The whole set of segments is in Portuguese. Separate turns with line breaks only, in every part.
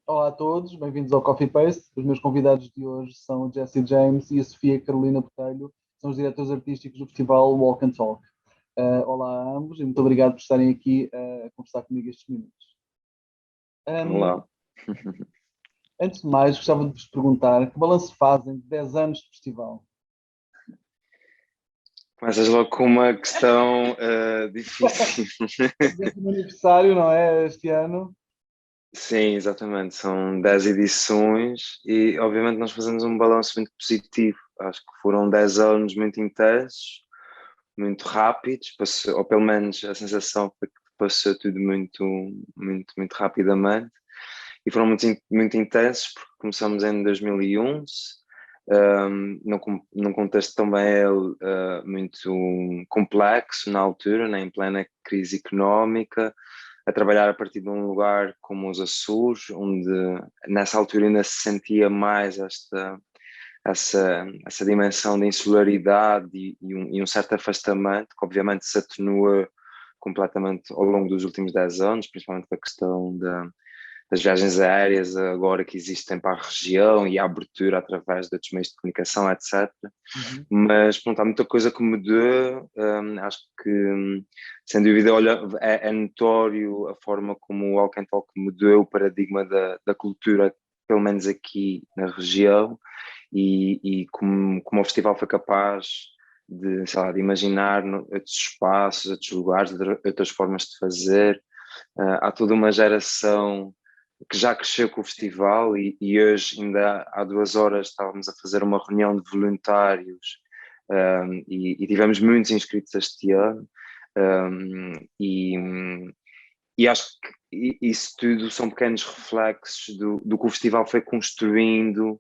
Olá a todos, bem-vindos ao Coffee Paste. Os meus convidados de hoje são o Jesse James e a Sofia Carolina Botelho, são os diretores artísticos do festival Walk and Talk. Olá a ambos e muito obrigado por estarem aqui a conversar comigo estes minutos. Um,
Olá.
Antes de mais, gostava de vos perguntar que balanço fazem de 10 anos de festival?
Começas logo com uma questão difícil.
É o 10º aniversário, não é? Este ano.
Sim, exatamente. São 10 edições e, obviamente, nós fazemos um balanço muito positivo. Acho que foram 10 anos muito intensos, muito rápidos, passou, ou pelo menos a sensação foi que passou tudo muito rapidamente. E foram muito intensos porque começamos em 2011, num contexto também muito complexo na altura, né, em plena crise económica, a trabalhar a partir de um lugar como os Açores, onde nessa altura ainda se sentia mais essa dimensão de insularidade e um certo afastamento, que obviamente se atenua completamente ao longo dos últimos 10 anos, principalmente com a questão das viagens aéreas agora que existem para a região e a abertura através de outros meios de comunicação, etc.
Uhum.
Mas pronto, há muita coisa que mudou. Acho que, sem dúvida, olha, é notório a forma como o Walk and Talk mudou o paradigma da cultura, pelo menos aqui na região, e como o festival foi capaz de, sei lá, de imaginar outros espaços, outros lugares, outras formas de fazer. Há toda uma geração que já cresceu com o festival e hoje, ainda há 2 horas, estávamos a fazer uma reunião de voluntários e tivemos muitos inscritos este ano. Um, e, e acho que isso tudo são pequenos reflexos do que o festival foi construindo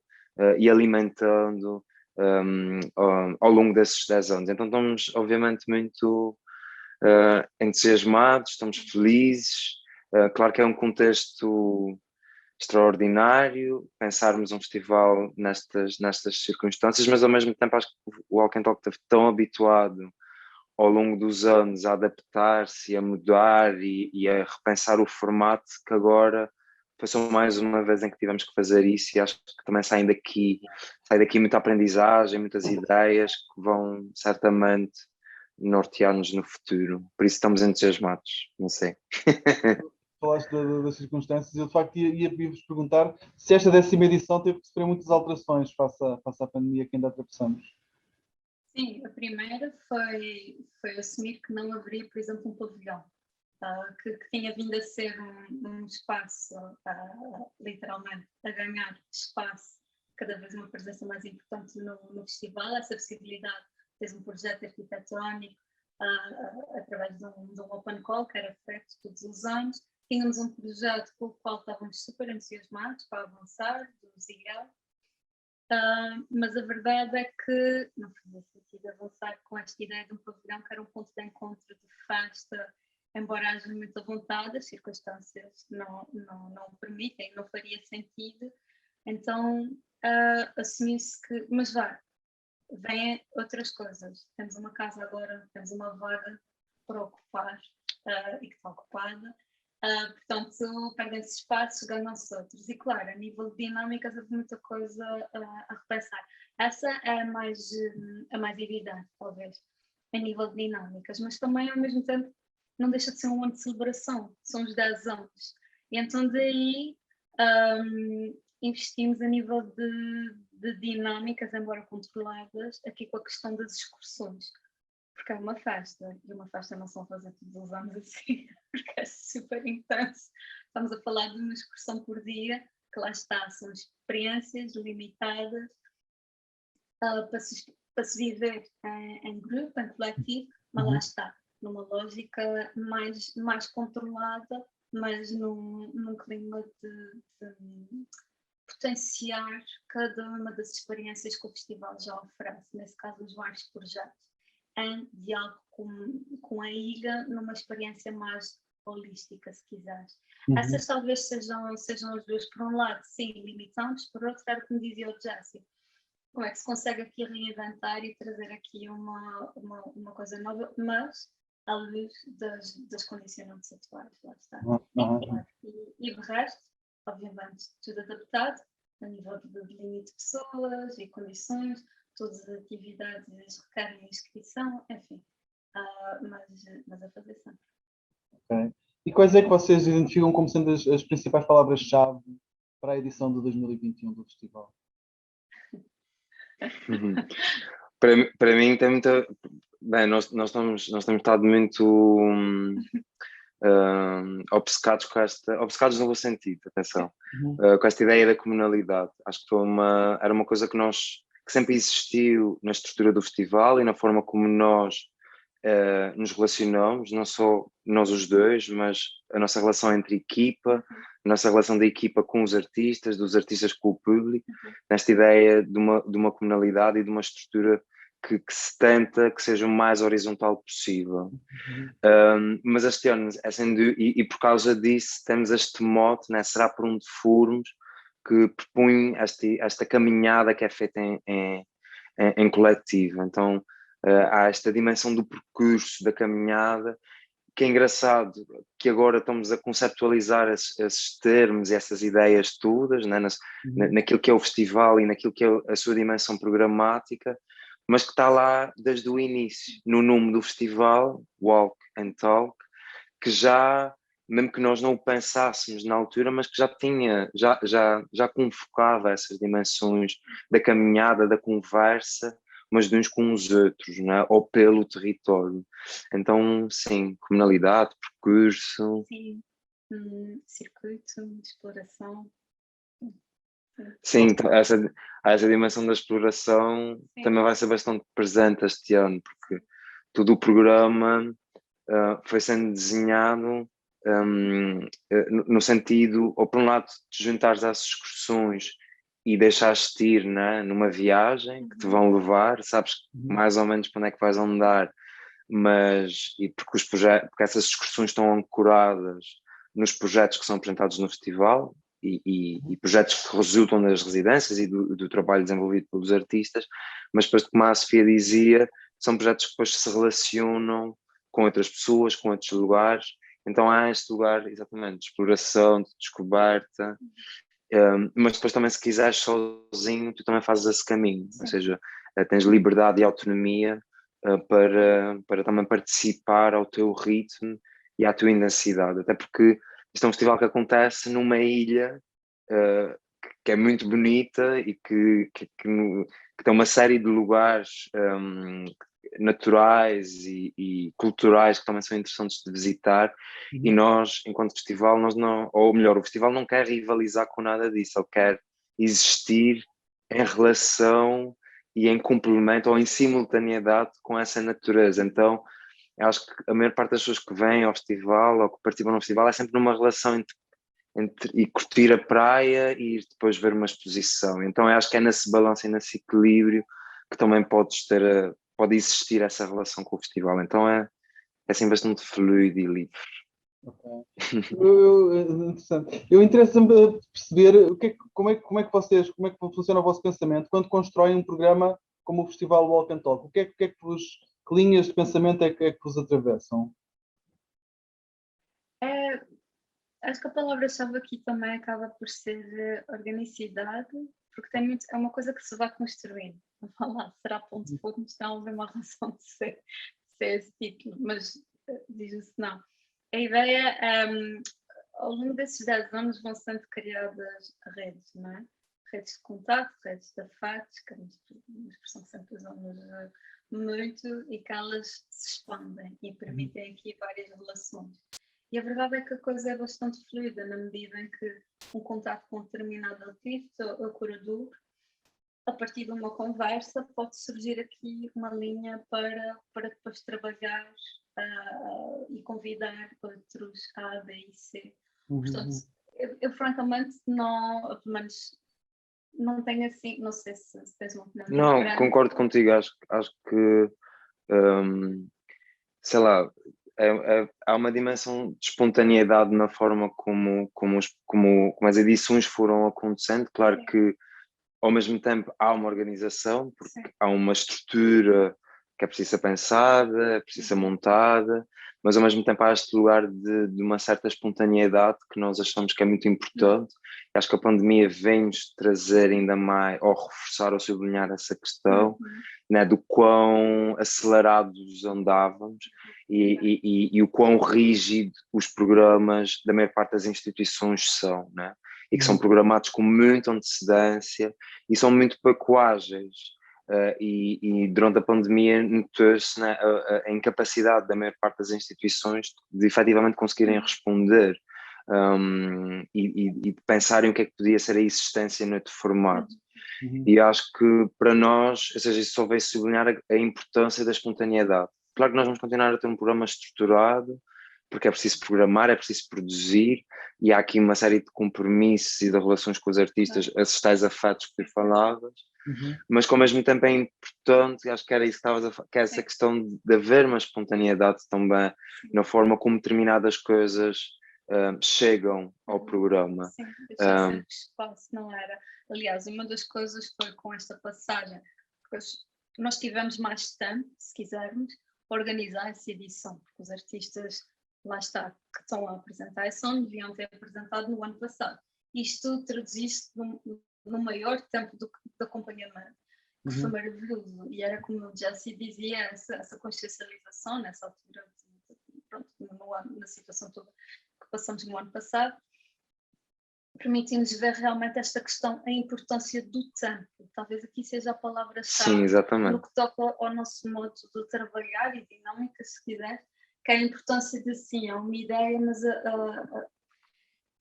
e alimentando ao longo desses 10 anos. Então estamos, obviamente, muito entusiasmados, estamos felizes. Claro que é um contexto extraordinário pensarmos um festival nestas circunstâncias, mas ao mesmo tempo acho que o Walk and Talk esteve tão habituado ao longo dos anos a adaptar-se, a mudar e a repensar o formato que agora foi só mais uma vez em que tivemos que fazer isso e acho que também sai daqui muita aprendizagem, muitas ideias que vão certamente nortear-nos no futuro. Por isso estamos entusiasmados, não sei.
Falaste das circunstâncias, eu de facto ia-vos perguntar se esta 10ª edição teve que sofrer muitas alterações face à pandemia que ainda atravessamos.
Sim, a primeira foi assumir que não haveria, por exemplo, um pavilhão, que tinha vindo a ser um espaço, literalmente, a ganhar espaço, cada vez uma presença mais importante no festival, essa possibilidade, fez um projeto arquitetónico através de um open call que era feito todos os anos, tínhamos um projeto com o qual estávamos super entusiasmados para avançar, do Ziguel. Mas a verdade é que não fazia sentido avançar com esta ideia de um pavilhão que era um ponto de encontro, de festa, embora haja muita vontade, as circunstâncias não o permitem, não faria sentido. Então assumiu-se que, mas vêm outras coisas. Temos uma casa agora, temos uma vaga para ocupar e que está ocupada. Portanto, perdem-se espaços, ganham-se outros. E claro, a nível de dinâmicas, houve muita coisa a repensar. Essa é a mais evidente, talvez, a nível de dinâmicas, mas também, ao mesmo tempo, não deixa de ser um ano de celebração. São os 10 anos. E então, daí, investimos a nível de dinâmicas, embora controladas, aqui com a questão das excursões. Porque é uma festa, e uma festa não são fazer todos os anos assim, porque é super intenso. Estamos a falar de uma excursão por dia, que lá está, são experiências limitadas para se viver em grupo, em coletivo, mas lá está, numa lógica mais controlada, mas num clima de potenciar cada uma das experiências que o festival já oferece, nesse caso os vários projetos, em diálogo com a ilha, numa experiência mais holística, se quiseres. Essas talvez sejam as duas, por um lado, sim, limitantes, por outro, era como dizia o Jesse, como é que se consegue aqui reinventar e trazer aqui uma coisa nova, mas à luz das condicionantes atuais, lá está. Claro. E de resto, obviamente, tudo adaptado a nível de limite de pessoas e condições, todas as atividades requerem inscrição, enfim, mas a fazer sempre.
Ok. E quais é que vocês identificam como sendo as principais palavras-chave para a edição de 2021 do festival?
Para mim tem muita... Bem, nós temos estado muito obcecados com esta... Obcecados no bom sentido, atenção. Com esta ideia da comunalidade. Acho que era uma coisa que sempre existiu na estrutura do festival e na forma como nós nos relacionamos, não só nós os dois, mas a nossa relação entre equipa, a nossa relação da equipa com os artistas, dos artistas com o público, nesta ideia de uma comunalidade e de uma estrutura que se tenta que seja o mais horizontal possível. Mas este ano, e por causa disso, temos este mote, né? Será por onde formos, que propõe esta caminhada que é feita em coletivo. Então, há esta dimensão do percurso, da caminhada, que é engraçado, que agora estamos a conceptualizar esses termos e essas ideias todas, né? Naquilo que é o festival e naquilo que é a sua dimensão programática, mas que está lá desde o início, no nome do festival, Walk and Talk, que já, mesmo que nós não o pensássemos na altura, mas que já convocava essas dimensões da caminhada, da conversa, mas de uns com os outros, né? Ou pelo território. Então, sim, comunalidade, percurso...
Sim, circuito de exploração.
Sim, então, essa dimensão da exploração também vai ser bastante presente este ano, porque todo o programa foi sendo desenhado no sentido, ou por um lado, de juntares às excursões e deixares-te ir, né, numa viagem que te vão levar, sabes mais ou menos para onde é que vais andar, porque essas excursões estão ancoradas nos projetos que são apresentados no festival, e projetos que resultam das residências e do trabalho desenvolvido pelos artistas, mas depois, como a Sofia dizia, são projetos que depois se relacionam com outras pessoas, com outros lugares. Então há este lugar, exatamente, de exploração, de descoberta, mas depois também, se quiseres sozinho, tu também fazes esse caminho. Sim. Ou seja, tens liberdade e autonomia para também participar ao teu ritmo e à tua intensidade, até porque isto é um festival que acontece numa ilha que é muito bonita e que tem uma série de lugares naturais e culturais que também são interessantes de visitar. E nós, enquanto festival, ou melhor, o festival não quer rivalizar com nada disso, ele quer existir em relação e em complemento ou em simultaneidade com essa natureza. Então, eu acho que a maior parte das pessoas que vêm ao festival ou que participam no festival é sempre numa relação entre e curtir a praia e ir depois ver uma exposição. Então eu acho que é nesse balanço e nesse equilíbrio que também pode existir essa relação com o festival. Então é assim bastante fluido e livre.
Okay. Interessante. Eu interessa-me perceber como é que funciona o vosso pensamento quando constroem um programa como o Festival Walk and Talk. Que linhas de pensamento é que vos atravessam?
Acho que a palavra-chave aqui também acaba por ser organicidade, porque é uma coisa que se vai construindo. Será ponto de fogo, mas não haver uma razão de ser esse título, mas diz-se não. A ideia, ao longo desses 10 anos vão sendo criadas redes, não é? Redes de contato, redes de afetos, que é uma expressão que sempre usamos muito, e que elas se expandem e permitem aqui várias relações. E a verdade é que a coisa é bastante fluida, na medida em que um contato com um determinado artista ou curador, a partir de uma conversa, pode surgir aqui uma linha para depois trabalhar e convidar outros A, B e C. Portanto, eu francamente não, pelo menos, não tenho assim, não sei se tens uma opinião.
Não, concordo contigo, acho que, sei lá, há uma dimensão de espontaneidade na forma como as edições foram acontecendo. Claro que ao mesmo tempo há uma organização, porque há uma estrutura que é preciso ser pensada, é preciso ser montada, mas ao mesmo tempo há este lugar de uma certa espontaneidade que nós achamos que é muito importante. Acho que a pandemia vem-nos trazer ainda mais, ou reforçar ou sublinhar essa questão, né, do quão acelerados andávamos e o quão rígido os programas da maior parte das instituições são, né? E que são programados com muita antecedência e são muito pouco ágeis. E durante a pandemia notou-se, né, a incapacidade da maior parte das instituições de efetivamente conseguirem responder e de pensarem o que é que podia ser a existência noutro formato. E acho que para nós, ou seja, isso só veio sublinhar a importância da espontaneidade. Claro que nós vamos continuar a ter um programa estruturado, porque é preciso programar, é preciso produzir, e há aqui uma série de compromissos e de relações com os artistas, esses tais afetos que tu falavas, mas que ao mesmo tempo é importante, acho que era isso que estavas a falar, que é essa questão de haver uma espontaneidade também na forma como determinadas coisas chegam ao programa.
Sim, deixar sempre espaço, não era? Aliás, uma das coisas foi com esta passagem, porque nós tivemos mais tempo, se quisermos, para organizar essa edição, porque os artistas, lá está, que estão a apresentar esse ano, deviam ter apresentado no ano passado. Isto traduziste no maior tempo de acompanhamento, que foi maravilhoso. E era como o Jesse dizia, essa consciencialização nessa altura, pronto, na situação toda que passamos no ano passado, permitiu-nos ver realmente esta questão, a importância do tempo. Talvez aqui seja a palavra-chave no que toca ao nosso modo de trabalhar e dinâmica, se quiser, que é a importância de, sim, é uma ideia, mas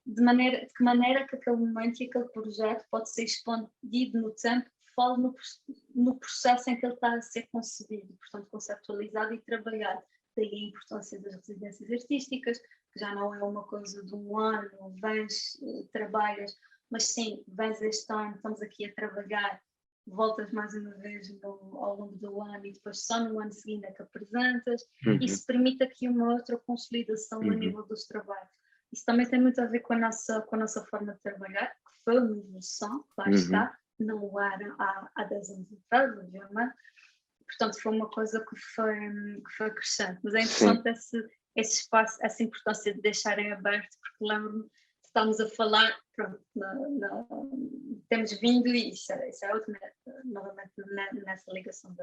de que maneira que aquele momento e aquele projeto pode ser expandido no tempo, fala no processo em que ele está a ser concebido, portanto conceptualizado e trabalhado. Daí a importância das residências artísticas, que já não é uma coisa de um ano, vens, trabalhas, mas sim, vens este ano, estamos aqui a trabalhar, voltas mais uma vez ao longo do ano e depois só no ano seguinte é que apresentas. Isso permite aqui uma outra consolidação a nível dos trabalhos. Isso também tem muito a ver com a nossa forma de trabalhar, que foi uma evolução, claro está, não era há 10 anos atrás, obviamente. Portanto, foi uma coisa que foi crescente. Mas é interessante esse espaço, essa importância de deixarem aberto, porque lembro-me de estarmos a falar, pronto, temos vindo, e isso é outro, novamente nessa ligação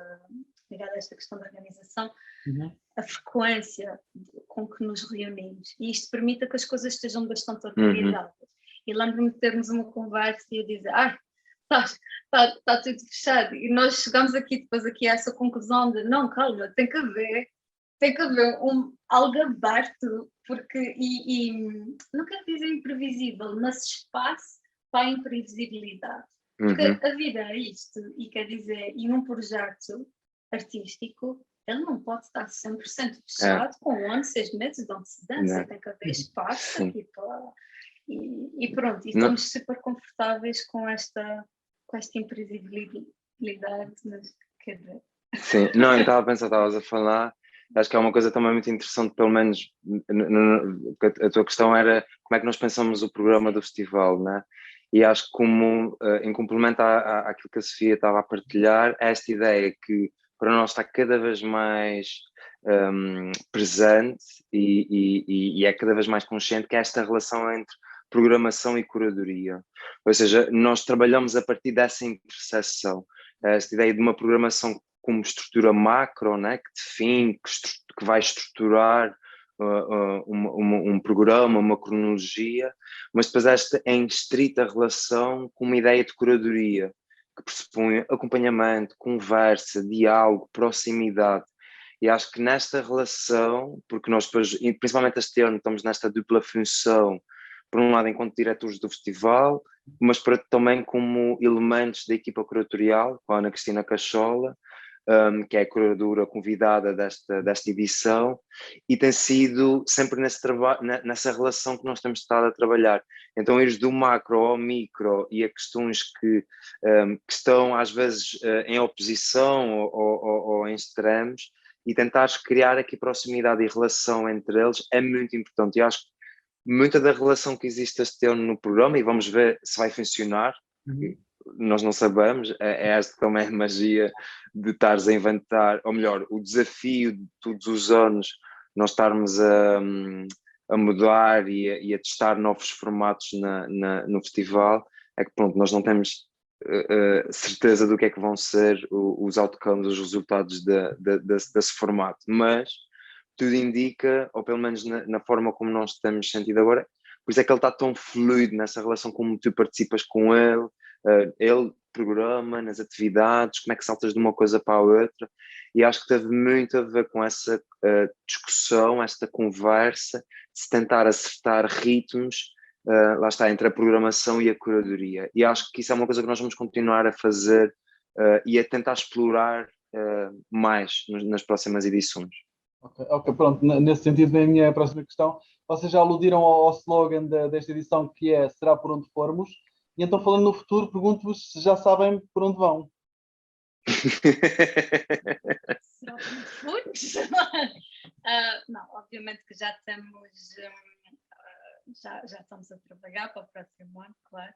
ligada a esta questão da organização, a frequência com que nos reunimos. E isto permite que as coisas estejam bastante organizadas. E lembro-me de termos uma conversa e eu dizer, está tudo fechado. E nós chegamos depois aqui a essa conclusão de, não, calma, tem que haver algo aberto, porque, não quero dizer imprevisível, mas espaço para a imprevisibilidade. Porque a vida é isto, e quer dizer, e um projeto artístico, ele não pode estar 100% fechado com 1 ano, 6 meses de antecedência, tem que haver espaço aqui para... E pronto, e estamos super confortáveis com esta imprevisibilidade, mas quer dizer...
Sim, não, eu estava a pensar, estavas a falar, acho que é uma coisa também muito interessante, pelo menos a tua questão era como é que nós pensamos o programa do festival, né? E acho que como, em complemento àquilo que a Sofia estava a partilhar, esta ideia que para nós está cada vez mais presente e é cada vez mais consciente, que é esta relação entre programação e curadoria. Ou seja, nós trabalhamos a partir dessa interseção, esta ideia de uma programação como estrutura macro, né, que define, que vai estruturar um programa, uma cronologia, mas depois esta em estrita relação com uma ideia de curadoria, que pressupõe acompanhamento, conversa, diálogo, proximidade. E acho que nesta relação, porque nós depois, principalmente este ano, estamos nesta dupla função, por um lado enquanto diretores do festival, mas também como elementos da equipa curatorial, com a Ana Cristina Cachola, que é a curadora convidada desta edição, e tem sido sempre nessa relação que nós temos estado a trabalhar. Então, ir do macro ao micro e a questões que estão às vezes em oposição ou em extremos, e tentar criar aqui proximidade e relação entre eles é muito importante. E acho que muita da relação que existe este ano no programa, e vamos ver se vai funcionar, nós não sabemos, é esta também a magia de estares a inventar, ou melhor, o desafio de todos os anos nós estarmos a mudar e a testar novos formatos no festival, é que pronto, nós não temos certeza do que é que vão ser os outcomes, os resultados desse formato, mas tudo indica, ou pelo menos na forma como nós temos sentido agora, por isso é que ele está tão fluido nessa relação, como tu participas com ele programa nas atividades, como é que saltas de uma coisa para a outra, e acho que teve muito a ver com essa discussão, esta conversa, de se tentar acertar ritmos, lá está, entre a programação e a curadoria, e acho que isso é uma coisa que nós vamos continuar a fazer e a tentar explorar mais nas próximas edições.
Ok, pronto. Nesse sentido, vem a minha próxima questão. Vocês já aludiram ao slogan desta edição, que é "Será por onde formos", e então, falando no futuro, pergunto-vos se já sabem por onde vão.
Será por onde formos? Não, obviamente que já temos, já estamos a trabalhar para o próximo ano, claro.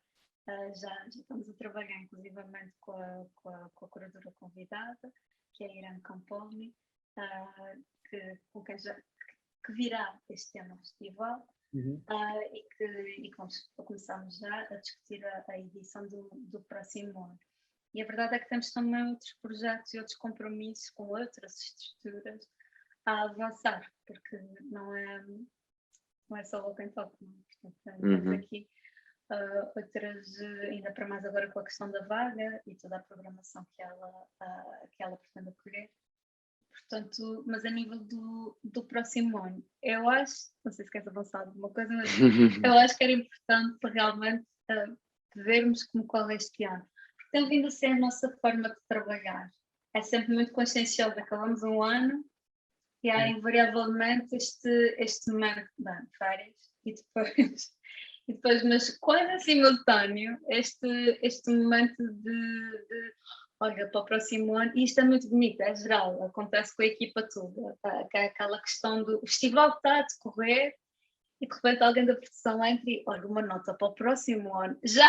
Já estamos a trabalhar inclusivamente com a curadora convidada, que é a Irene Campolni, que virá este ano ao festival. E que começamos já a discutir a edição do próximo ano. E a verdade é que temos também outros projetos e outros compromissos com outras estruturas a avançar, porque não é só o Walk and Talk, não. Portanto, temos aqui outras, ainda para mais agora com a questão da vaga e toda a programação que ela pretende acolher. Portanto, mas a nível do próximo ano, eu acho, não sei se queres avançar alguma coisa, mas eu acho que era importante realmente vermos qual é este ano. Porque tem vindo a ser a nossa forma de trabalhar. É sempre muito consciencioso. Acabamos um ano e há invariavelmente este momento de férias e depois, mas quase em simultâneo, este momento de olha, para o próximo ano, e isto é muito bonito, é geral, acontece com a equipa toda, que é aquela questão do festival está a decorrer e de repente alguém da produção entra e olha, uma nota para o próximo ano, já,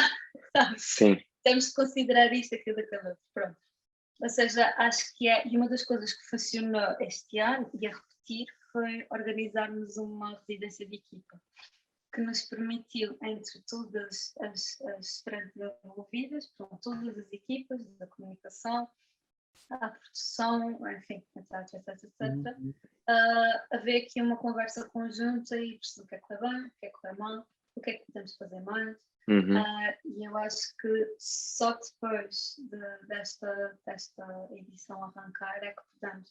sabe?
Sim.
Temos de considerar isto, aquilo, daquilo, pronto. Ou seja, acho que e uma das coisas que funcionou este ano, e a repetir, foi organizarmos uma residência de equipa, que nos permitiu, entre todas as frentes envolvidas, todas as equipas da comunicação, a produção, enfim, etc. Haver aqui uma conversa conjunta e perceber o que é que corre bem, o que é que corre mal, o que é que podemos fazer mais. E eu acho que só depois desta edição arrancar é que podemos,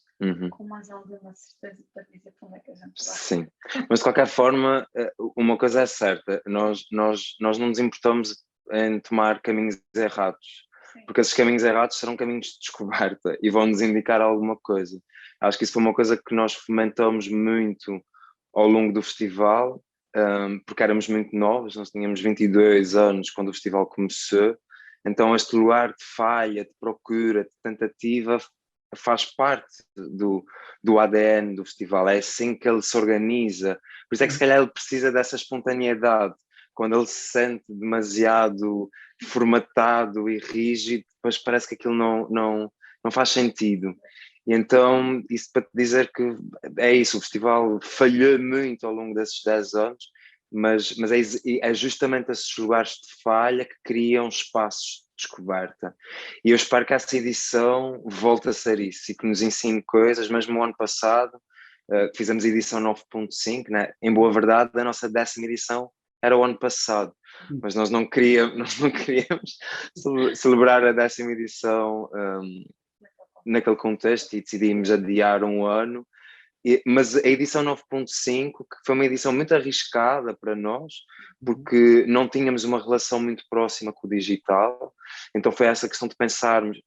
com mais alguma certeza, para dizer como é que a gente vai.
Sim, mas de qualquer forma, uma coisa é certa, nós não nos importamos em tomar caminhos errados, porque esses caminhos errados serão caminhos de descoberta e vão nos indicar alguma coisa. Acho que isso foi uma coisa que nós fomentamos muito ao longo do festival, porque éramos muito novos, nós tínhamos 22 anos quando o festival começou, então este lugar de falha, de procura, de tentativa faz parte do ADN do festival, é assim que ele se organiza, por isso é que se calhar ele precisa dessa espontaneidade. Quando ele se sente demasiado formatado e rígido, depois parece que aquilo não faz sentido. E então, isso para te dizer que é isso, o festival falhou muito ao longo desses 10 anos, mas é justamente esses lugares de falha que criam espaços de descoberta. E eu espero que essa edição volte a ser isso e que nos ensine coisas. Mesmo o ano passado, fizemos a edição 9.5, né? Em boa verdade, a nossa 10ª edição era o ano passado, mas nós não queríamos celebrar a 10ª edição naquele contexto e decidimos adiar um ano. Mas a edição 9.5, que foi uma edição muito arriscada para nós, porque não tínhamos uma relação muito próxima com o digital, então foi essa questão de pensarmos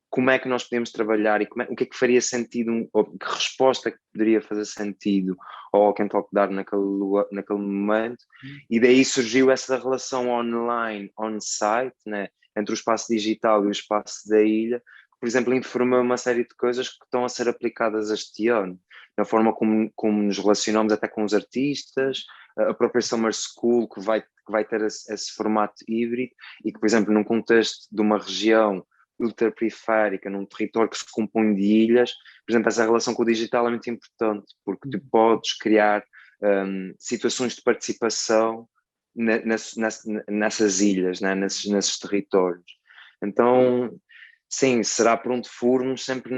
como é que nós podemos trabalhar e o que é que faria sentido, ou que resposta que poderia fazer sentido ao Walk and Talk dar naquele momento, e daí surgiu essa relação online, on-site, né, entre o espaço digital e o espaço da ilha, que por exemplo, informou uma série de coisas que estão a ser aplicadas este ano, na forma como nos relacionamos até com os artistas, a própria Summer School que vai ter esse formato híbrido e que, por exemplo, num contexto de uma região ultraperiférica, num território que se compõe de ilhas, por exemplo, essa relação com o digital é muito importante, porque tu podes criar situações de participação nessas ilhas, né? nesses territórios. Então, sim, será por onde formos, sempre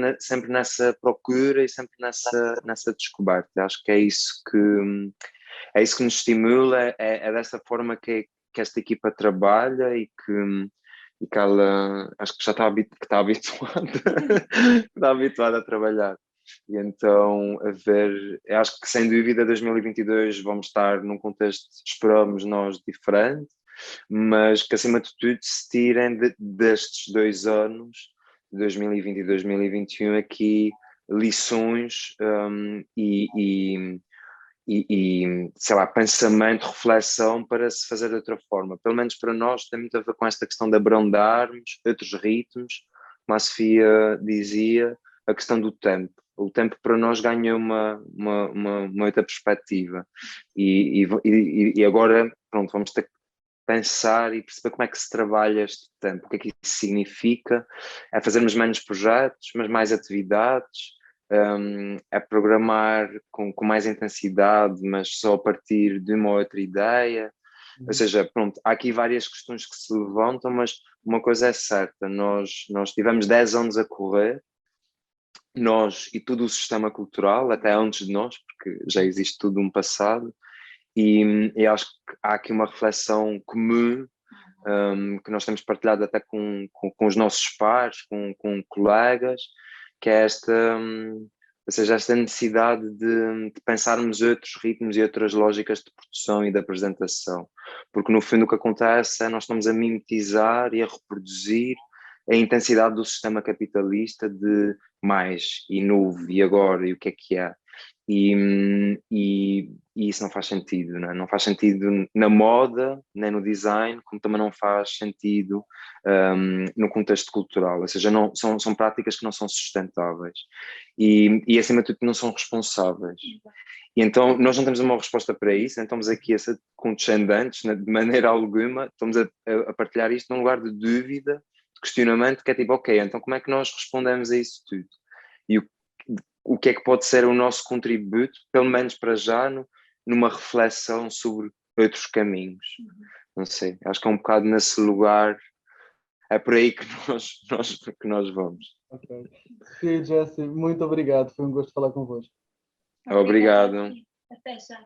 nessa procura e sempre nessa descoberta. Acho que é isso que nos estimula, é dessa forma que esta equipa trabalha e que ela, acho que já está habituada a trabalhar. E então, acho que sem dúvida 2022 vamos estar num contexto, esperamos nós, diferente, mas que acima de tudo se tirem destes 2 anos, 2020 e 2021, aqui lições e sei lá, pensamento, reflexão para se fazer de outra forma. Pelo menos para nós tem muito a ver com esta questão de abrandarmos outros ritmos, como a Sofia dizia, a questão do tempo. O tempo para nós ganha uma outra perspectiva e agora, pronto, vamos ter que pensar e perceber como é que se trabalha este tempo, o que é que isso significa, é fazermos menos projetos, mas mais atividades, é programar com mais intensidade, mas só a partir de uma outra ideia. Ou seja, pronto, há aqui várias questões que se levantam, mas uma coisa é certa, nós tivemos 10 anos a correr, nós e todo o sistema cultural, até antes de nós, porque já existe tudo um passado, e acho que há aqui uma reflexão comum que nós temos partilhado até com os nossos pares, com colegas, que é ou seja, esta necessidade de pensarmos outros ritmos e outras lógicas de produção e de apresentação, porque no fundo o que acontece é nós estamos a mimetizar e a reproduzir a intensidade do sistema capitalista de mais e novo e agora e o que é e isso não faz sentido, não é? Não faz sentido na moda, nem no design, como também não faz sentido no contexto cultural, ou seja, são práticas que não são sustentáveis e acima de tudo não são responsáveis. E então nós não temos uma resposta para isso, então estamos aqui a ser condescendentes de maneira alguma, estamos a partilhar isto num lugar de dúvida, de questionamento, que é tipo, ok, então como é que nós respondemos a isso tudo? E o que é que pode ser o nosso contributo, pelo menos para já, numa reflexão sobre outros caminhos. Não sei, acho que é um bocado nesse lugar, é por aí que nós vamos.
Ok. Sofia e Jessie, muito obrigado, foi um gosto falar convosco.
Obrigado.
Até já.